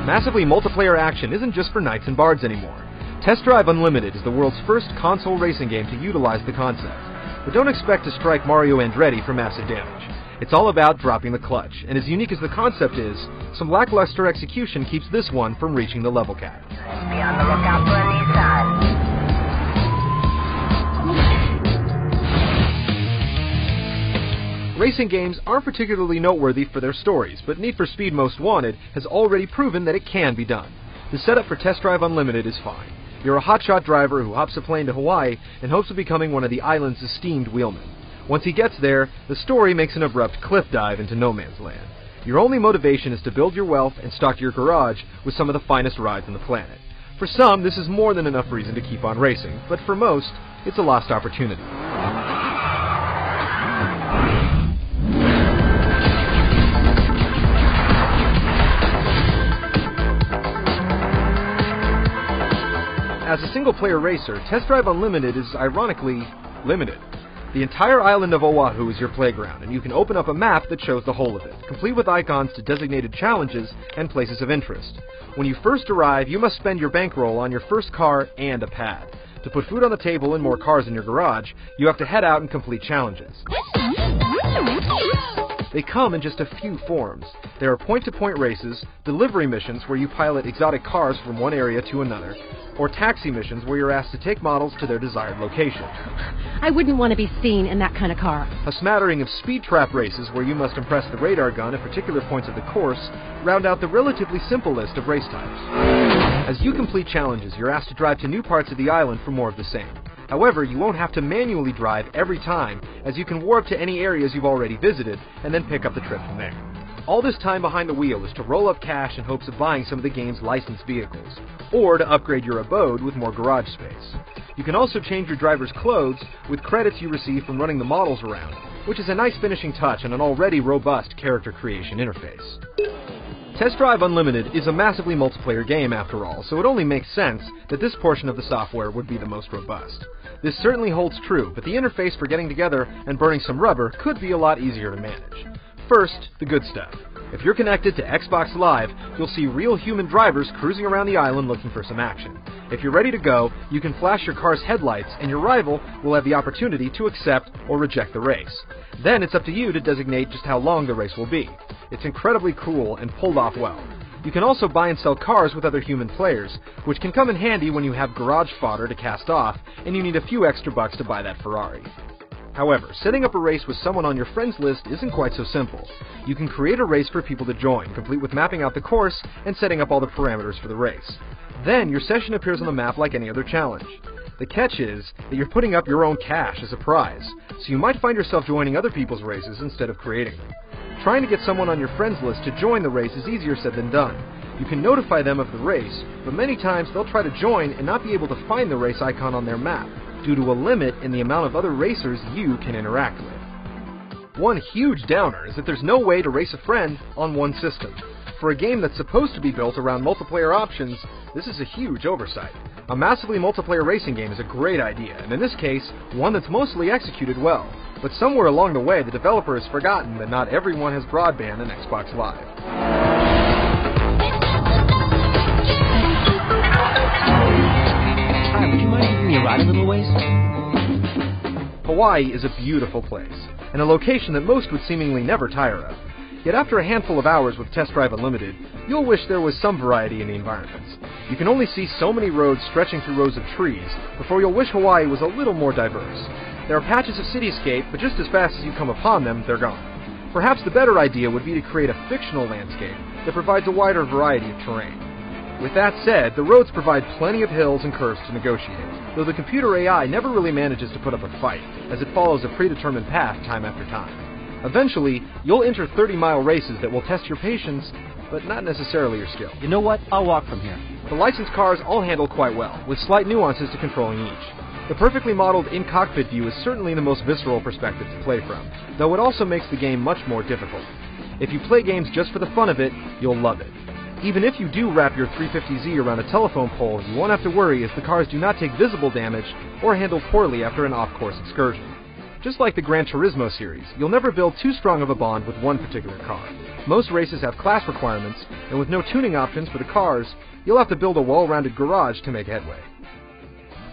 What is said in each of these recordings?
Massively multiplayer action isn't just for knights and bards anymore. Test Drive Unlimited is the world's first console racing game to utilize the concept. But don't expect to strike Mario Andretti for massive damage. It's all about dropping the clutch, and as unique as the concept is, some lackluster execution keeps this one from reaching the level cap. Be on the lookout for a Nissan. Racing games aren't particularly noteworthy for their stories, but Need for Speed Most Wanted has already proven that it can be done. The setup for Test Drive Unlimited is fine. You're a hotshot driver who hops a plane to Hawaii in hopes of becoming one of the island's esteemed wheelmen. Once he gets there, the story makes an abrupt cliff dive into no man's land. Your only motivation is to build your wealth and stock your garage with some of the finest rides on the planet. For some, this is more than enough reason to keep on racing, but for most, it's a lost opportunity. As a single-player racer, Test Drive Unlimited is ironically limited. The entire island of Oahu is your playground, and you can open up a map that shows the whole of it, complete with icons to designated challenges and places of interest. When you first arrive, you must spend your bankroll on your first car and a pad. To put food on the table and more cars in your garage, you have to head out and complete challenges. They come in just a few forms. There are point-to-point races, delivery missions where you pilot exotic cars from one area to another, or taxi missions where you're asked to take models to their desired location. I wouldn't want to be seen in that kind of car. A smattering of speed trap races where you must impress the radar gun at particular points of the course round out the relatively simple list of race types. As you complete challenges, you're asked to drive to new parts of the island for more of the same. However, you won't have to manually drive every time, as you can warp to any areas you've already visited and then pick up the trip from there. All this time behind the wheel is to roll up cash in hopes of buying some of the game's licensed vehicles, or to upgrade your abode with more garage space. You can also change your driver's clothes with credits you receive from running the models around, which is a nice finishing touch on an already robust character creation interface. Test Drive Unlimited is a massively multiplayer game after all, so it only makes sense that this portion of the software would be the most robust. This certainly holds true, but the interface for getting together and burning some rubber could be a lot easier to manage. First, the good stuff. If you're connected to Xbox Live, you'll see real human drivers cruising around the island looking for some action. If you're ready to go, you can flash your car's headlights, and your rival will have the opportunity to accept or reject the race. Then it's up to you to designate just how long the race will be. It's incredibly cool and pulled off well. You can also buy and sell cars with other human players, which can come in handy when you have garage fodder to cast off, and you need a few extra bucks to buy that Ferrari. However, setting up a race with someone on your friends list isn't quite so simple. You can create a race for people to join, complete with mapping out the course and setting up all the parameters for the race. Then, your session appears on the map like any other challenge. The catch is that you're putting up your own cash as a prize, so you might find yourself joining other people's races instead of creating them. Trying to get someone on your friends list to join the race is easier said than done. You can notify them of the race, but many times they'll try to join and not be able to find the race icon on their map, due to a limit in the amount of other racers you can interact with. One huge downer is that there's no way to race a friend on one system. For a game that's supposed to be built around multiplayer options, this is a huge oversight. A massively multiplayer racing game is a great idea, and in this case, one that's mostly executed well. But somewhere along the way, the developer has forgotten that not everyone has broadband and Xbox Live. Hi, would you mind giving me a ride a little ways? Hawaii is a beautiful place, and a location that most would seemingly never tire of. Yet after a handful of hours with Test Drive Unlimited, you'll wish there was some variety in the environments. You can only see so many roads stretching through rows of trees before you'll wish Hawaii was a little more diverse. There are patches of cityscape, but just as fast as you come upon them, they're gone. Perhaps the better idea would be to create a fictional landscape that provides a wider variety of terrain. With that said, the roads provide plenty of hills and curves to negotiate, though the computer AI never really manages to put up a fight, as it follows a predetermined path time after time. Eventually, you'll enter 30-mile races that will test your patience, but not necessarily your skill. You know what? I'll walk from here. The licensed cars all handle quite well, with slight nuances to controlling each. The perfectly modeled in-cockpit view is certainly the most visceral perspective to play from, though it also makes the game much more difficult. If you play games just for the fun of it, you'll love it. Even if you do wrap your 350Z around a telephone pole, you won't have to worry as the cars do not take visible damage or handle poorly after an off-course excursion. Just like the Gran Turismo series, you'll never build too strong of a bond with one particular car. Most races have class requirements, and with no tuning options for the cars, you'll have to build a well-rounded garage to make headway.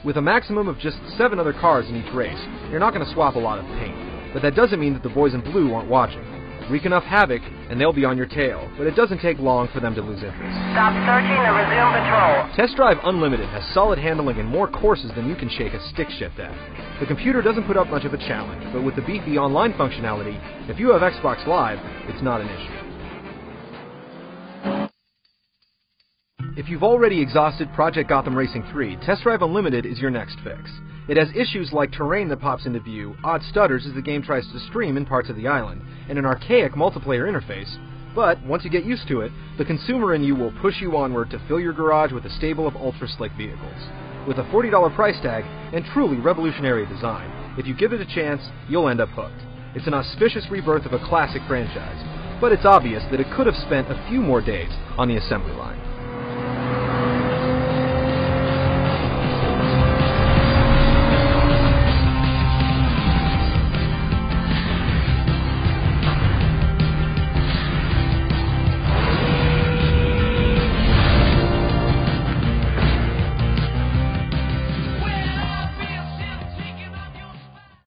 With a maximum of just 7 other cars in each race, you're not going to swap a lot of paint, but that doesn't mean that the boys in blue aren't watching. Wreak enough havoc, and they'll be on your tail, but it doesn't take long for them to lose interest. Stop searching and resume patrol. Test Drive Unlimited has solid handling and more courses than you can shake a stick shift at. The computer doesn't put up much of a challenge, but with the beefy online functionality, if you have Xbox Live, it's not an issue. If you've already exhausted Project Gotham Racing 3, Test Drive Unlimited is your next fix. It has issues like terrain that pops into view, odd stutters as the game tries to stream in parts of the island, and an archaic multiplayer interface, but once you get used to it, the consumer in you will push you onward to fill your garage with a stable of ultra-slick vehicles. With a $40 price tag and truly revolutionary design, if you give it a chance, you'll end up hooked. It's an auspicious rebirth of a classic franchise, but it's obvious that it could have spent a few more days on the assembly line.